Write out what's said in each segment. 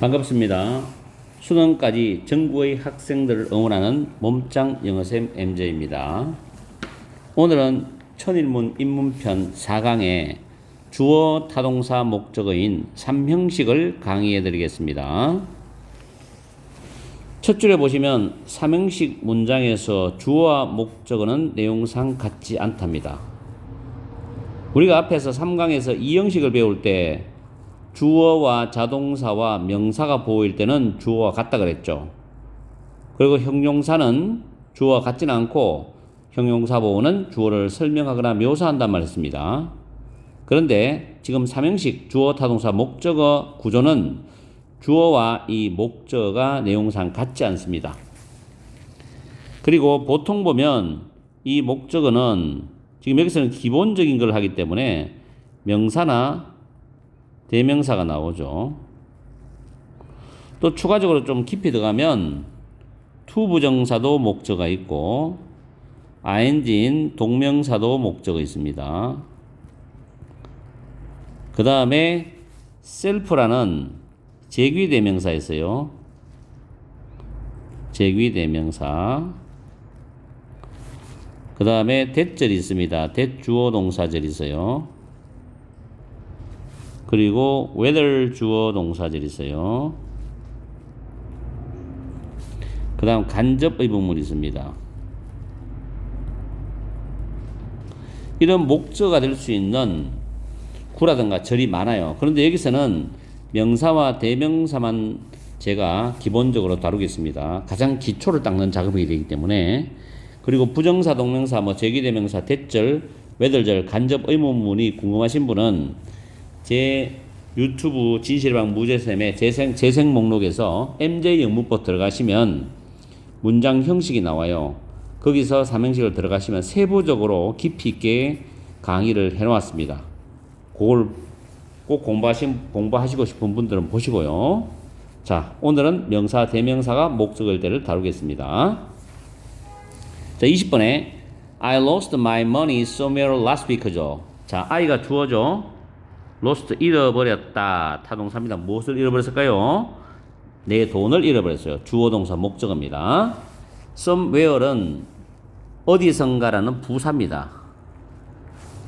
반갑습니다. 수능까지 전국의 학생들을 응원하는 몸짱 영어쌤 MJ입니다. 오늘은 천일문 입문편 4강의 주어 타동사 목적어인 3형식을 강의해 드리겠습니다. 첫 줄에 보시면 3형식 문장에서 주어와 목적어는 내용상 같지 않답니다. 우리가 앞에서 3강에서 2형식을 배울 때 주어와 자동사와 명사가 보일 때는 주어와 같다 그랬죠. 그리고 형용사는 주어와 같지는 않고 형용사 보호는 주어를 설명하거나 묘사한단 말을 했습니다. 그런데 지금 3형식 주어 타동사 목적어 구조는 주어와 이 목적어가 내용상 같지 않습니다. 그리고 보통 보면 이 목적어는 지금 여기서는 기본적인 걸 하기 때문에 명사나 대명사가 나오죠. 또 추가적으로 좀 깊이 들어가면 투부정사도 목적어가 있고 ing인 동명사도 목적어 있습니다. 그 다음에 self라는 제귀대명사 있어요. 제귀대명사. 그 다음에 대절이 있습니다. 대주어 동사절이 있어요. 그리고 whether 주어 동사절이 있어요. 그 다음 간접 의문문이 있습니다. 이런 목적어가 될 수 있는 구라든가 절이 많아요. 그런데 여기서는 명사와 대명사만 제가 기본적으로 다루겠습니다. 가장 기초를 닦는 작업이 되기 때문에. 그리고 부정사, 동명사, 제귀대명사, 대절, whether절, 간접 의문문이 궁금하신 분은 제 유튜브 진실방 무제쌤의 재생 목록에서 MJ 영문법 들어가시면 문장 형식이 나와요. 거기서 3형식을 들어가시면 세부적으로 깊이 있게 강의를 해놓았습니다. 그걸 꼭 공부하시고 싶은 분들은 보시고요. 자, 오늘은 명사, 대명사가 목적어일 때를 다루겠습니다. 자, 20번에 I lost my money somewhere last week죠. 자, I가 주어죠. lost 잃어버렸다. 타동사입니다. 무엇을 잃어버렸을까요? 내 돈을 잃어버렸어요. 주어 동사 목적어입니다. somewhere는 어디선가라는 부사입니다.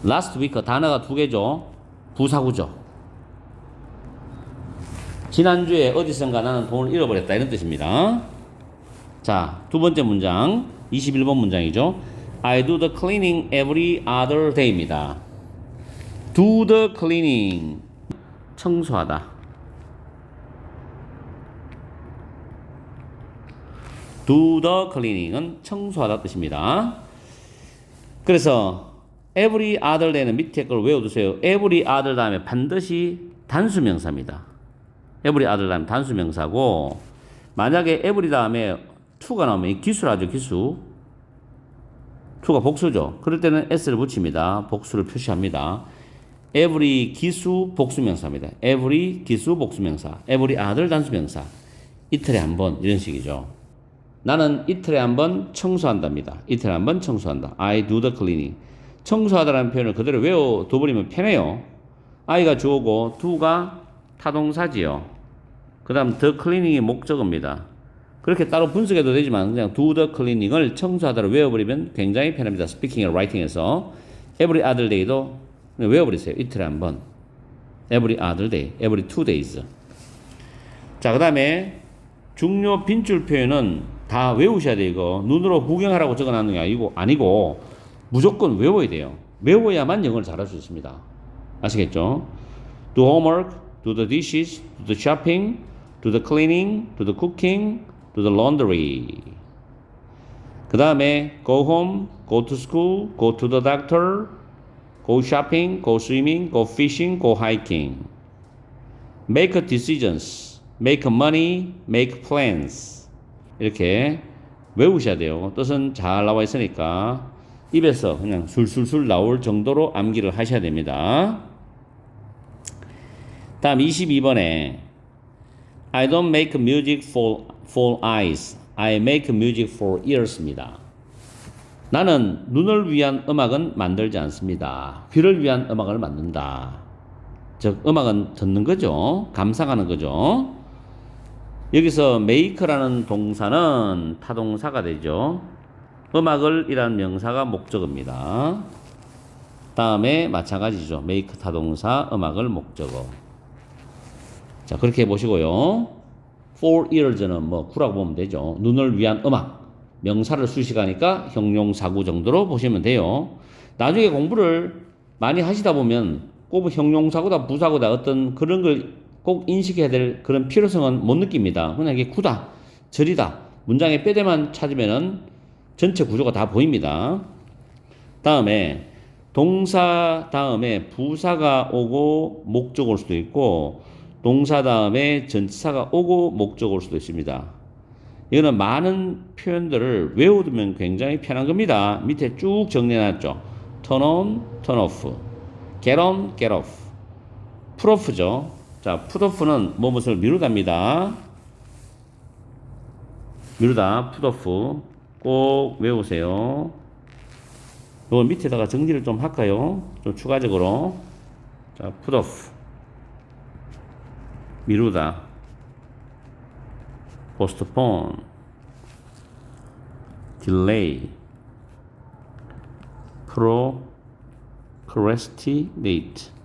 last week 단어가 두 개죠. 부사구죠. 지난주에 어디선가 나는 돈을 잃어버렸다 이런 뜻입니다. 자, 두 번째 문장 21번 문장이죠. I do the cleaning every other day입니다. do the cleaning 청소하다. do the cleaning은 청소하다 뜻입니다. 그래서 every other day는 밑에 걸 외워두세요. every other 다음에 반드시 단수명사입니다. every other 다음에 단수명사고 만약에 every 다음에 to가 나오면 기수라죠. 기수. to가 복수죠. 그럴 때는 s를 붙입니다. 복수를 표시합니다. every 기수 복수명사입니다. every 기수 복수명사, every other 단수명사. 이틀에 한 번 이런 식이죠. 나는 이틀에 한 번 청소한답니다. 이틀에 한 번 청소한다. I do the cleaning. 청소하다라는 표현을 그대로 외워둬버리면 편해요. I가 주어고 do가 타동사지요. 그 다음 the cleaning이 목적어입니다. 그렇게 따로 분석해도 되지만 그냥 do the cleaning을 청소하다로 외워버리면 굉장히 편합니다. speaking이나 writing에서 every other day도 외워버리세요. 이틀에 한 번. every other day, every 2 days. 자, 그 다음에 중요 빈줄 표현은 다 외우셔야 돼요. 이거 눈으로 구경하라고 적어놨는 게 아니고 무조건 외워야 돼요. 외워야만 영어를 잘할 수 있습니다. 아시겠죠? do homework, do the dishes, do the shopping, do the cleaning, do the cooking, do the laundry. 그 다음에 go home, go to school, go to the doctor, go shopping, go swimming, go fishing, go hiking. make decisions, make money, make plans. 이렇게 외우셔야 돼요. 뜻은 잘 나와 있으니까 입에서 그냥 술술술 나올 정도로 암기를 하셔야 됩니다. 다음 22번에 I don't make music for eyes. I make music for ears입니다. 나는 눈을 위한 음악은 만들지 않습니다. 귀를 위한 음악을 만든다. 즉 음악은 듣는 거죠. 감상하는 거죠. 여기서 make라는 동사는 타동사가 되죠. 음악을 이란 명사가 목적어입니다. 다음에 마찬가지죠. make 타동사, 음악을 목적어. 자, 그렇게 해보시고요. for ears는 뭐 구라고 보면 되죠. 눈을 위한 음악. 명사를 수식하니까 형용사구 정도로 보시면 돼요. 나중에 공부를 많이 하시다 보면 꼭 형용사구다, 부사구다 어떤 그런 걸 꼭 인식해야 될 그런 필요성은 못 느낍니다. 그냥 이게 구다, 절이다. 문장의 뼈대만 찾으면은 전체 구조가 다 보입니다. 다음에 동사 다음에 부사가 오고 목적 올 수도 있고 동사 다음에 전치사가 오고 목적 올 수도 있습니다. 이거는 많은 표현들을 외워두면 굉장히 편한 겁니다. 밑에 쭉 정리해놨죠. turn on, turn off, get on, get off, put off죠. 자, put off는 무엇을 미루다입니다. 미루다, put off 꼭 외우세요. 요 밑에다가 정리를 좀 할까요? 좀 추가적으로. 자, put off 미루다, postpone, delay, procrastinate,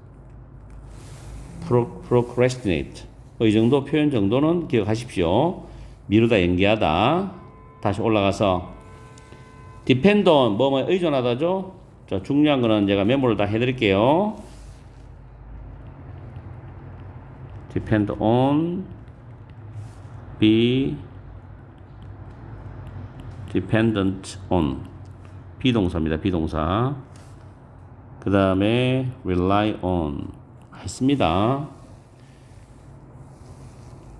procrastinate. 이 정도 표현 정도는 기억하십시오. 미루다, 연기하다. 다시 올라가서 depend on, 뭐뭐에 의존하다죠. 자, 중요한 거는 제가 메모를 다 해드릴게요. depend on, be dependent on. 비동사입니다. 비동사. 그 다음에 rely on 했습니다.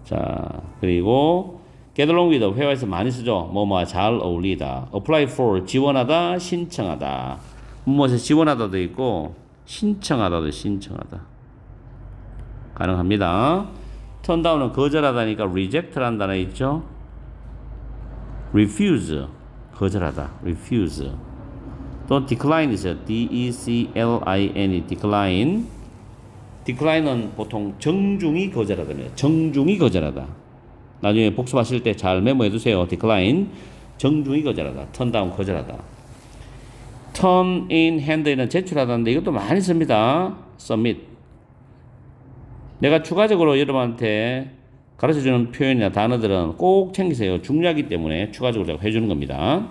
자, 그리고 get along with 회화에서 많이 쓰죠. 뭐뭐와 잘 어울리다. apply for 지원하다, 신청하다. 무엇에 지원하다도 있고 신청하다도 신청하다. 가능합니다. turn down은 거절하다니까 reject라는 단어 있죠. refuse 거절하다. refuse. 또 decline 있어요. D-E-C-L-I-N-E decline. decline은 보통 정중히 거절하다며. 정중히 거절하다. 나중에 복습하실 때 잘 메모해 두세요. decline 정중히 거절하다. turn down 거절하다. turn in hand에는 제출하다인데 이것도 많이 씁니다. submit. 내가 추가적으로 여러분한테 가르쳐주는 표현이나 단어들은 꼭 챙기세요. 중요하기 때문에 추가적으로 제가 해주는 겁니다.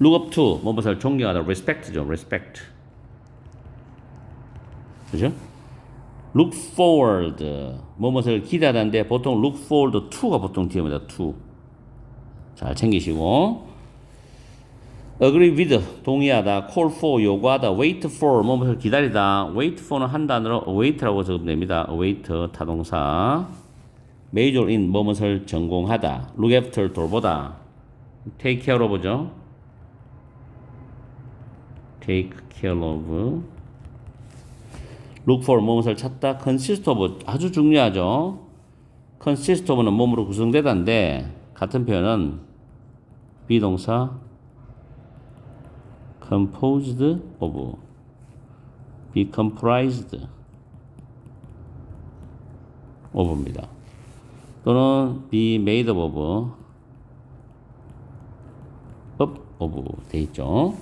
look up to, 무엇을 존경하다, respect죠, respect. 그죠? look forward, 무엇을 기대하다인데 보통 look forward to가 보통 뒤입니다. to. 잘 챙기시고. agree with, 동의하다, call for, 요구하다, wait for, 무엇을 기다리다, wait for는 한 단어로 await라고 적으면 됩니다. await, 타동사. major in, 무엇을 전공하다, look after, 돌보다, take care of죠. take care of. look for, 무엇을 찾다, consist of, 아주 중요하죠. consist of는 몸으로 구성되다인데 같은 표현은 비동사 composed of, be comprised of입니다. 또는 be made of, of 돼 있죠.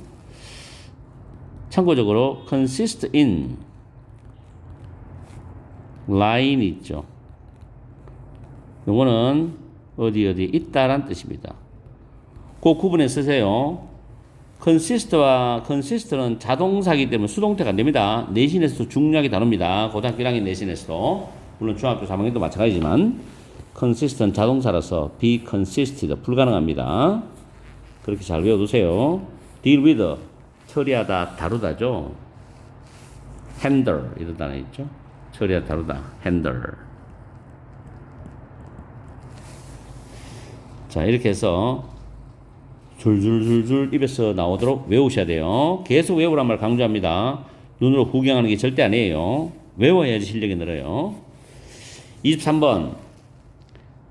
참고적으로 consist in, line 있죠. 요거는 어디 있다란 뜻입니다. 그 구분해 쓰세요. consist와 consist는 자동사이기 때문에 수동태가 안 됩니다. 내신에서도 중요하게 다룹니다. 고등학교 1학년 내신에서도, 물론 중학교 3학년도 마찬가지지만 consist는 자동사라서 be consisted 불가능합니다. 그렇게 잘 외워두세요. deal with, 처리하다, 다루다죠. handle 이런 단어 있죠. 처리하다, 다루다, handle. 자, 이렇게 해서 줄줄줄줄 입에서 나오도록 외우셔야 돼요. 계속 외우란 말 강조합니다. 눈으로 구경하는 게 절대 아니에요. 외워야지 실력이 늘어요. 23번.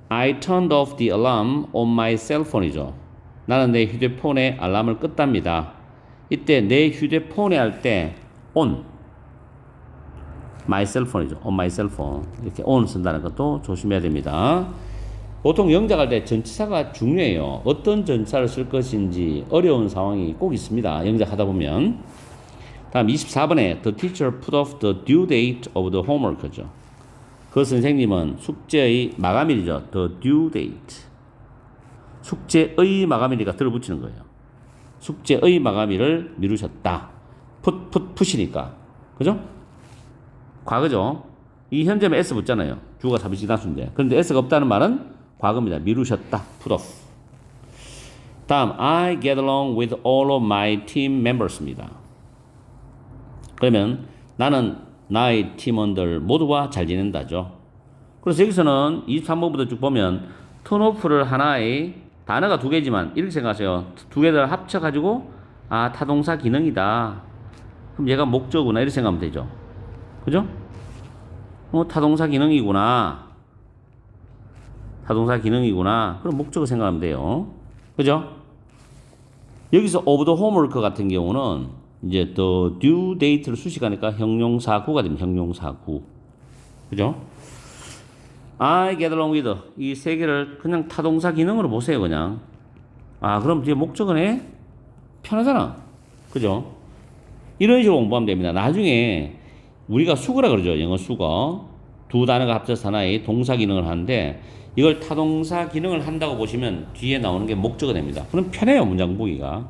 I turned off the alarm on my cell phone이죠. 나는 내 휴대폰에 알람을 껐답니다. 이때 내 휴대폰에 할 때 on, my cell phone이죠. on my cell phone. 이렇게 on 쓴다는 것도 조심해야 됩니다. 보통 영작할 때 전치사가 중요해요. 어떤 전치사를 쓸 것인지 어려운 상황이 꼭 있습니다. 영작하다 보면. 다음 24번에 The teacher put off the due date of the homework죠. 그 선생님은 숙제의 마감일이죠. The due date. 숙제의 마감일이니까 들어붙이는 거예요. 숙제의 마감일을 미루셨다. 푸시니까. 그죠? 과거죠. 이 현재면 S 붙잖아요. 주어가 사비지나수인데. 그런데 S가 없다는 말은 과거입니다. 미루셨다. put off. 다음 I get along with all of my team members입니다. 그러면 나는 나의 팀원들 모두와 잘 지낸다죠. 그래서 여기서는 23번부터 쭉 보면 턴오프를 하나의 단어가 두 개지만 이렇게 생각하세요. 두 개를 합쳐가지고 아 타동사 기능이다. 그럼 얘가 목적구나 이렇게 생각하면 되죠. 그죠? 타동사 기능이구나. 타동사 기능이구나. 그럼 목적을 생각하면 돼요. 그죠? 여기서 of the homework 같은 경우는 이제 the due date를 수식하니까 형용사구가 됩니다. 형용사구. 그죠? I get along with 이 세 개를 그냥 타동사 기능으로 보세요. 그냥. 아 그럼 뒤에 목적은 해? 편하잖아. 그죠? 이런 식으로 공부하면 됩니다. 나중에 우리가 수거라 그러죠. 영어 수거. 두 단어가 합쳐서 하나의 동사 기능을 하는데 이걸 타동사 기능을 한다고 보시면 뒤에 나오는 게 목적어가 됩니다. 그럼 편해요. 문장 보기가.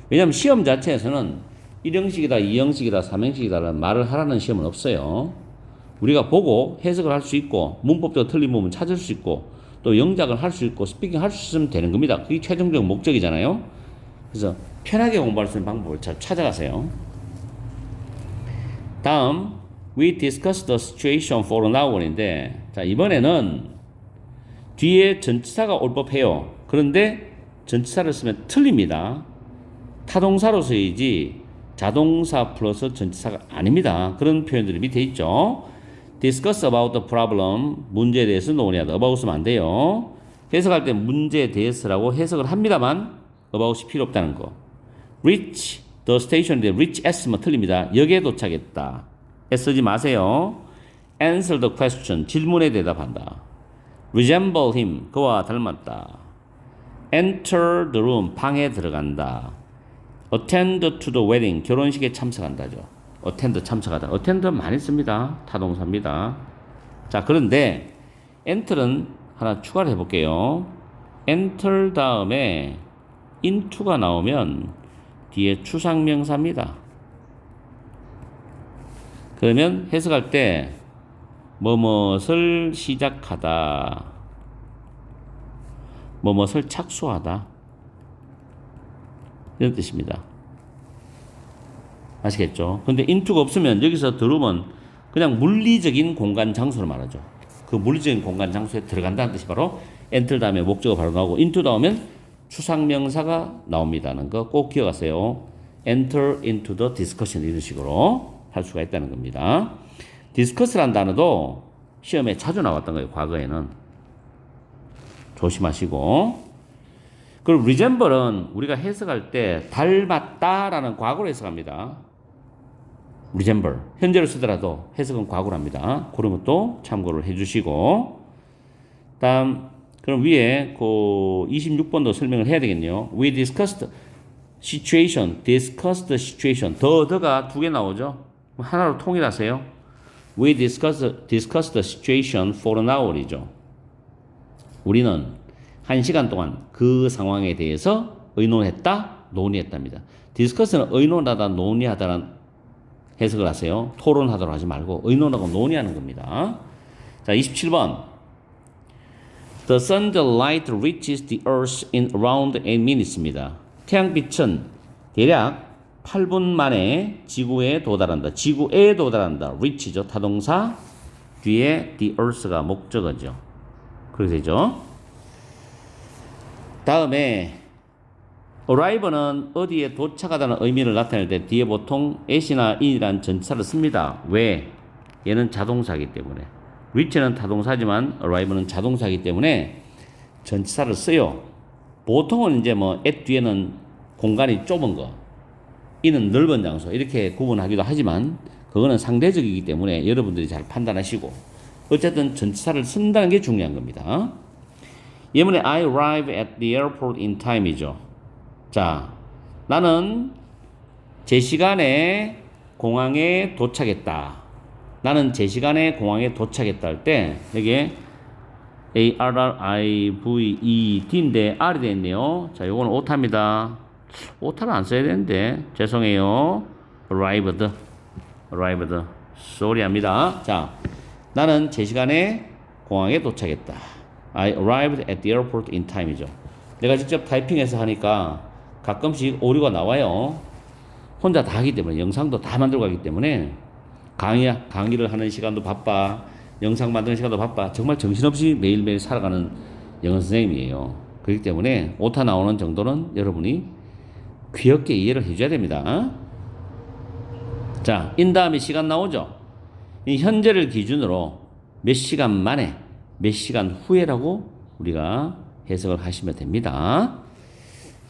왜냐하면 시험 자체에서는 1형식이다, 2형식이다, 3형식이다라는 말을 하라는 시험은 없어요. 우리가 보고 해석을 할 수 있고 문법적으로 틀린 부분 찾을 수 있고 또 영작을 할 수 있고 스피킹 할 수 있으면 되는 겁니다. 그게 최종적 목적이잖아요. 그래서 편하게 공부할 수 있는 방법을 잘 찾아가세요. 다음 We discussed the situation for an hour인데 자 이번에는 뒤에 전치사가 올 법해요. 그런데 전치사를 쓰면 틀립니다. 타동사로 써야지 자동사 플러스 전치사가 아닙니다. 그런 표현들이 밑에 있죠. Discuss about the problem. 문제에 대해서 논의하다. about 쓰면 안 돼요. 해석할 때 문제에 대해서라고 해석을 합니다만 about이 필요 없다는 거. Reach the station인데 reach S면 틀립니다. 역에 도착했다. S 쓰지 마세요. Answer the question. 질문에 대답한다. Resemble him. 그와 닮았다. Enter the room. 방에 들어간다. Attend to the wedding. 결혼식에 참석한다죠. attend 참석하다. attend 많이 씁니다. 타동사입니다. 자, 그런데 enter는 하나 추가를 해볼게요. enter 다음에 into가 나오면 뒤에 추상명사입니다. 그러면 해석할 때 뭐뭇을 시작하다. 뭐뭇을 착수하다. 이런 뜻입니다. 아시겠죠? 근데 into가 없으면 여기서 들어오면 그냥 물리적인 공간 장소를 말하죠. 그 물리적인 공간 장소에 들어간다는 뜻이 바로 enter 다음에 목적어 바로 나오고 into 나오면 추상명사가 나옵니다는 거 꼭 기억하세요. enter into the discussion 이런 식으로 할 수가 있다는 겁니다. discuss라는 단어도 시험에 자주 나왔던 거예요. 과거에는. 조심하시고. 그리고 resemble은 우리가 해석할 때 닮았다라는 과거로 해석합니다. resemble. 현재로 쓰더라도 해석은 과거로 합니다. 그런 것도 참고를 해주시고. 다음 그럼 위에 그 26번도 설명을 해야 되겠네요. We discussed situation. discussed situation. 더가 두 개 나오죠. 하나로 통일하세요. We discussed the situation for an hour이죠. 우리는 1시간 동안 그 상황에 대해서 의논했다, 논의했답니다. 디스커스는 의논하다, 논의하다라는 해석을 하세요. 토론하도록 하지 말고 의논하고 논의하는 겁니다. 자, 27번. The sun's light reaches the earth in around 8 minutes입니다. 태양빛은 대략 8분 만에 지구에 도달한다. 지구에 도달한다. reach죠. 타동사. 뒤에 the earth가 목적어죠. 그렇게 되죠. 다음에 arrive는 어디에 도착하다는 의미를 나타낼 때 뒤에 보통 at이나 in이라는 전치사를 씁니다. 왜? 얘는 자동사이기 때문에. reach는 타동사지만 arrive는 자동사이기 때문에 전치사를 써요. 보통은 이제 뭐 at 뒤에는 공간이 좁은 거, in은 넓은 장소 이렇게 구분하기도 하지만 그거는 상대적이기 때문에 여러분들이 잘 판단하시고 어쨌든 전치사를 쓴다는 게 중요한 겁니다. 예문에 I arrive at the airport in time이죠. 자, 나는 제 시간에 공항에 도착했다. 나는 제 시간에 공항에 도착했다 할 때 여기에 ARRIVED인데 R이 됐네요. 자, 요거는 오타입니다. 오타를 안 써야 되는데 죄송해요. arrived. sorry합니다. 자, 나는 제 시간에 공항에 도착했다. I arrived at the airport in time이죠. 내가 직접 타이핑해서 하니까 가끔씩 오류가 나와요. 혼자 다 하기 때문에 영상도 다 만들고 하기 때문에 강의를 하는 시간도 바빠. 영상 만드는 시간도 바빠. 정말 정신없이 매일매일 살아가는 영어 선생님이에요. 그렇기 때문에 오타 나오는 정도는 여러분이 귀엽게 이해를 해줘야 됩니다. 자, in 다음에 시간 나오죠. 이 현재를 기준으로 몇 시간 만에, 몇 시간 후에라고 우리가 해석을 하시면 됩니다.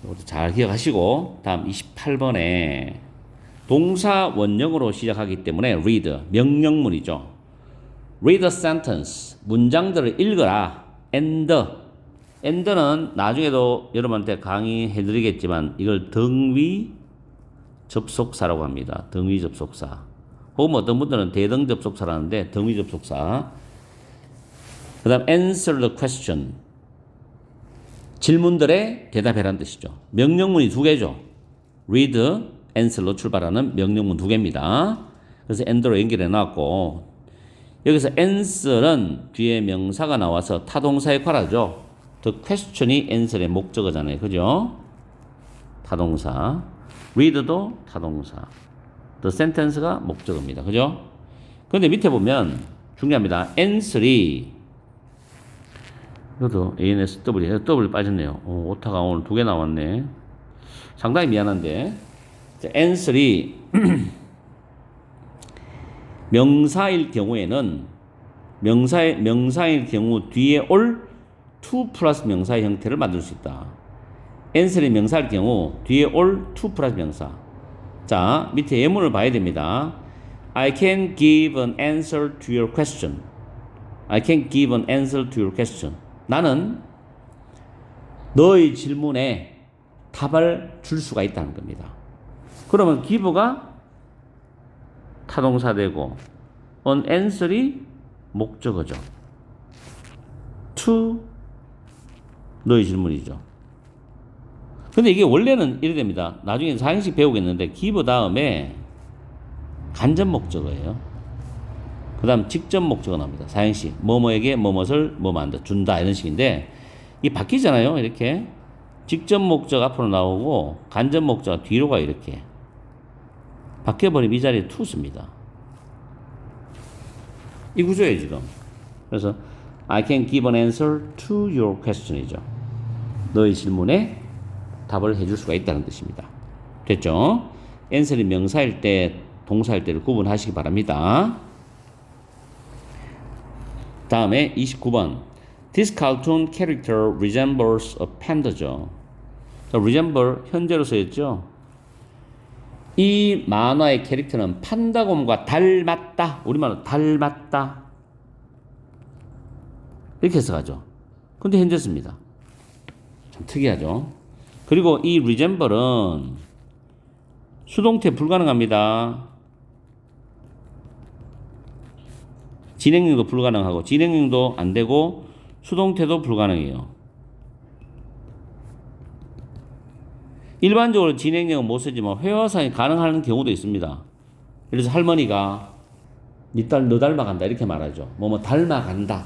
이것도 잘 기억하시고 다음 28번에 동사 원형으로 시작하기 때문에 read, 명령문이죠. read a sentence, 문장들을 읽어라. and는 나중에도 여러분한테 강의해드리겠지만 이걸 등위 접속사라고 합니다. 등위 접속사. 혹은 어떤 분들은 대등 접속사라는데 등위 접속사. 그 다음 answer the question, 질문들에 대답해라는 뜻이죠. 명령문이 두 개죠. read, answer로 출발하는 명령문 두 개입니다. 그래서 and로 연결해 놨고 여기서 answer은 뒤에 명사가 나와서 타동사에 관하죠. The question이 answer의 목적어잖아요. 그죠? 타동사. read도 타동사. The sentence가 목적어입니다. 그죠? 그런데 밑에 보면 중요합니다. answer이 이것도 ANSW, W 빠졌네요. 오타가 오늘 두 개 나왔네. 상당히 미안한데. 자, answer이 명사일 경우에는 명사일 경우 뒤에 올 to 플러스 명사의 형태를 만들 수 있다. answer이 명사일 경우 뒤에 올 to 플러스 명사. 자, 밑에 예문을 봐야 됩니다. I can give an answer to your question. I can give an answer to your question. 나는 너의 질문에 답을 줄 수가 있다는 겁니다. 그러면 give가 타동사 되고 an answer이 목적어죠. to 너의 질문이죠. 근데 이게 원래는 이래 됩니다. 나중에 사행식 배우겠는데 give 다음에 간접 목적어예요. 그 다음 직접 목적어 나옵니다. 사행식. 뭐뭐에게 뭐뭇을 뭐만다 준다 이런 식인데 이게 바뀌잖아요. 이렇게 직접 목적 앞으로 나오고 간접 목적 뒤로 가 이렇게 바뀌어버리면 이 자리에 to 씁니다. 이 구조예요 지금. 그래서 I can give an answer to your question이죠. 너의 질문에 답을 해줄 수가 있다는 뜻입니다. 됐죠? answer이 명사일 때 동사일 때를 구분하시기 바랍니다. 다음에 29번. This cartoon character resembles a panda죠. resemble 현재로 써있죠. 이 만화의 캐릭터는 판다곰과 닮았다. 우리말로 닮았다. 이렇게 해석하죠. 근데 현재 씁니다. 참 특이하죠. 그리고 이 resemble은 수동태 불가능합니다. 진행형도 불가능하고 진행형도 안 되고 수동태도 불가능해요. 일반적으로 진행형은 못 쓰지만 회화상이 가능한 경우도 있습니다. 그래서 할머니가 네 딸 너 닮아간다 이렇게 말하죠. 뭐뭐 닮아간다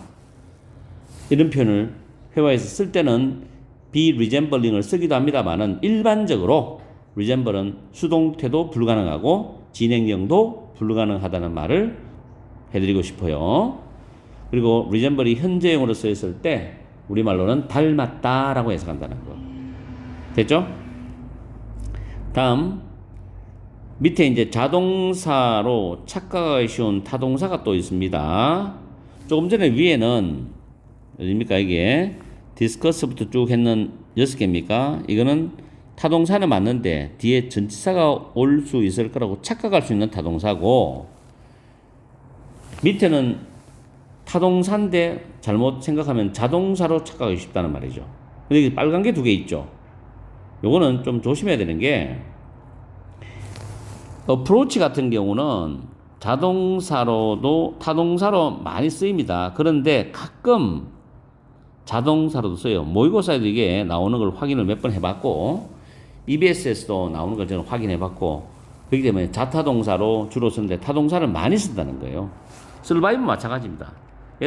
이런 표현을 회화에서 쓸 때는 be resembling을 쓰기도 합니다만은 일반적으로 resemble은 수동태도 불가능하고 진행형도 불가능하다는 말을 해드리고 싶어요. 그리고 resemble이 현재형으로 쓰였을 때 우리말로는 닮았다라고 해석한다는 거. 됐죠? 다음 밑에 이제 자동사로 착각하기 쉬운 타동사가 또 있습니다. 조금 전에 위에는 어디입니까 이게 discuss부터 쭉 했는 6개입니까? 이거는 타동사는 맞는데 뒤에 전치사가 올 수 있을 거라고 착각할 수 있는 타동사고 밑에는 타동사인데 잘못 생각하면 자동사로 착각하기 쉽다는 말이죠. 근데 빨간 게 두 개 있죠. 요거는 좀 조심해야 되는 게 approach 같은 경우는 자동사로도 타동사로 많이 쓰입니다. 그런데 가끔 자동사로도 써요. 모의고사에도 이게 나오는 걸 확인을 몇 번 해봤고 EBS에서도 나오는 걸 저는 확인해봤고 그렇기 때문에 자타동사로 주로 쓰는데 타동사를 많이 쓴다는 거예요. survive 마찬가지입니다.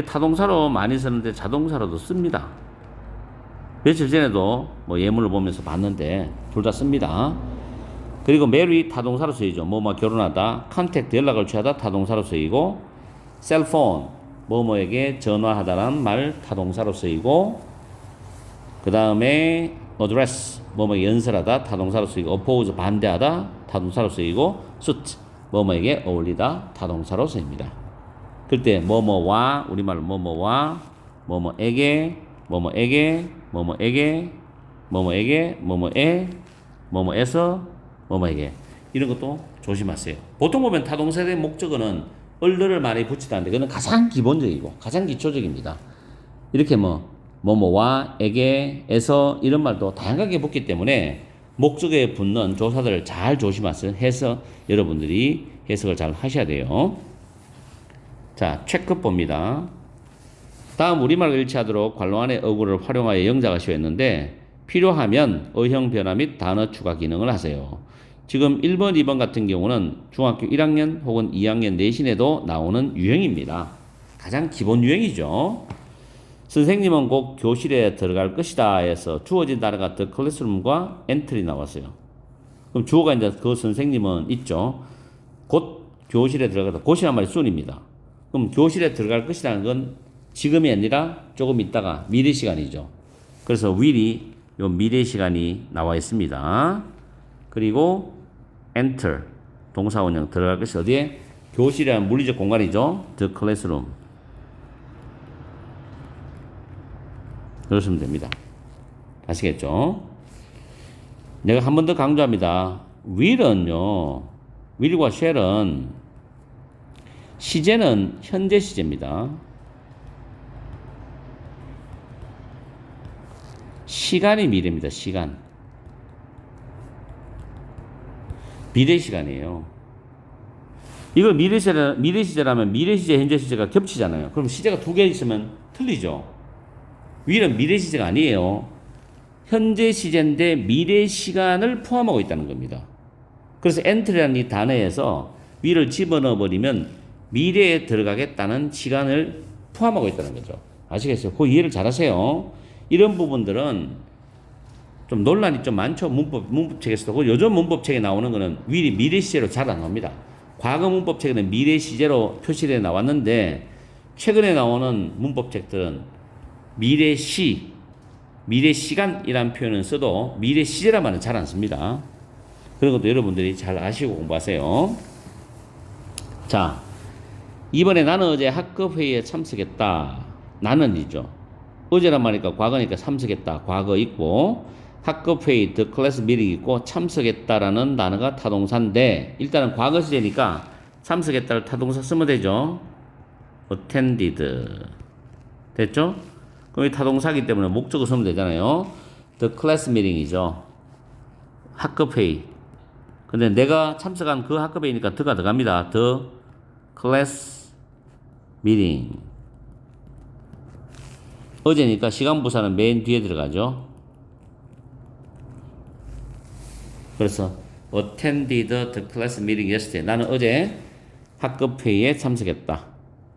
타동사로 많이 쓰는데 자동사로도 씁니다. 며칠 전에도 뭐 예문을 보면서 봤는데 둘 다 씁니다. 그리고 marry 타동사로 쓰이죠. 뭐뭐 결혼하다. contact 연락을 취하다 타동사로 쓰이고 cellphone 뭐뭐에게 전화하다라는 말 타동사로 쓰이고 그 다음에 address 뭐뭐에게 연설하다 타동사로 쓰이고 oppose 반대하다 타동사로 쓰이고 suit 뭐뭐에게 어울리다 타동사로 쓰입니다. 그때 뭐뭐와 우리말로 뭐뭐와 뭐뭐에게 뭐뭐에게 뭐뭐에게 뭐뭐에게 뭐뭐에 뭐뭐에서 뭐뭐에게 이런 것도 조심하세요. 보통 보면 타동사에 대한 목적어는 얼르를 많이 붙이다는데 그건 가장 기본적이고 가장 기초적입니다. 이렇게 뭐뭐와 에게 에서 이런 말도 다양하게 붙기 때문에 목적어에 붙는 조사들을 잘 조심해서 해서 여러분들이 해석을 잘 하셔야 돼요. 자, 체크 봅니다. 다음 우리말과 일치하도록 괄호 안에 어구를 활용하여 영작을 시했는데 필요하면 어형 변화 및 단어 추가 기능을 하세요. 지금 1번, 2번 같은 경우는 중학교 1학년 혹은 2학년 내신에도 나오는 유형입니다. 가장 기본 유형이죠. 선생님은 곧 교실에 들어갈 것이다 해서 주어진 단어가 the classroom과 entry 나왔어요. 그럼 주어가 이제 그 선생님은 있죠. 곧 교실에 들어가다. 곧이란 말이 순입니다. 그럼 교실에 들어갈 것이라는 건 지금이 아니라 조금 있다가 미래 시간이죠. 그래서 will이 요 미래 시간이 나와 있습니다. 그리고 enter 동사원형 들어갈 것이 어디에? 교실이라는 물리적 공간이죠. the classroom. 그러시면 됩니다. 아시겠죠? 내가 한 번 더 강조합니다. will은요. will과 shall은 시제는 현재 시제입니다. 시간이 미래입니다. 시간. 미래 시간이에요. 이걸 미래 시제라면 미래 시제, 현재 시제가 겹치잖아요. 그럼 시제가 두 개 있으면 틀리죠. will은 미래 시제가 아니에요. 현재 시제인데 미래 시간을 포함하고 있다는 겁니다. 그래서 entry라는 이 단어에서 will을 집어넣어 버리면 미래에 들어가겠다는 시간을 포함하고 있다는 거죠. 아시겠어요? 그 이해를 잘 하세요. 이런 부분들은 좀 논란이 좀 많죠. 문법책에서도. 요즘 문법책에 나오는 거는 will이 미래 시제로 잘 안 나옵니다. 과거 문법책에는 미래 시제로 표시되어 나왔는데 최근에 나오는 문법책들은 미래 시간이라는 표현을 써도 미래 시제란 말은 잘 안 씁니다. 그런 것도 여러분들이 잘 아시고 공부하세요. 자, 이번에 나는 어제 학급 회의에 참석했다. 나는이죠. 어제란 말이니까 과거니까 참석했다. 과거 있고 학급 회의 the class meeting 있고 참석했다라는 단어가 타동사인데 일단은 과거 시제니까 참석했다를 타동사 쓰면 되죠. attended 됐죠? 그럼 이 타동사기 때문에 목적어 쓰면 되잖아요. the class meeting이죠. 학급 회의. 근데 내가 참석한 그 학급 회의니까 the가 들어갑니다. the class meeting. 어제니까 시간 부사는 맨 뒤에 들어가죠. 그래서 attended the class meeting yesterday. 나는 어제 학급 회의에 참석했다.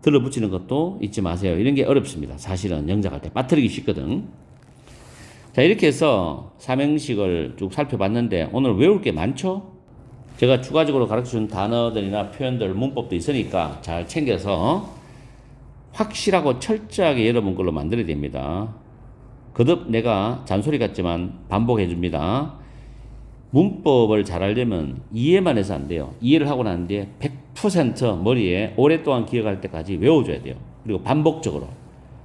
들어붙이는 것도 잊지 마세요. 이런 게 어렵습니다. 사실은 영작할 때 빠뜨리기 쉽거든. 자, 이렇게 해서 삼형식을 쭉 살펴봤는데 오늘 외울 게 많죠? 제가 추가적으로 가르쳐준 단어들이나 표현들, 문법도 있으니까 잘 챙겨서 확실하고 철저하게 여러분 걸로 만들어야 됩니다. 거듭 내가 잔소리 같지만 반복해 줍니다. 문법을 잘 알려면 이해만 해서 안 돼요. 이해를 하고 난 뒤에 100% 머리에 오랫동안 기억할 때까지 외워줘야 돼요. 그리고 반복적으로.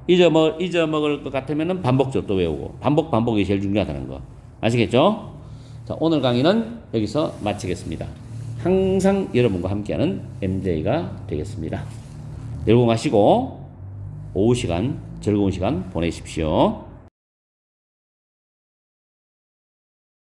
잊어먹을 것 같으면 반복적으로 또 외우고. 반복이 제일 중요하다는 거. 아시겠죠? 자, 오늘 강의는 여기서 마치겠습니다. 항상 여러분과 함께하는 MJ가 되겠습니다. 여러분 하시고 오후 시간 즐거운 시간 보내십시오.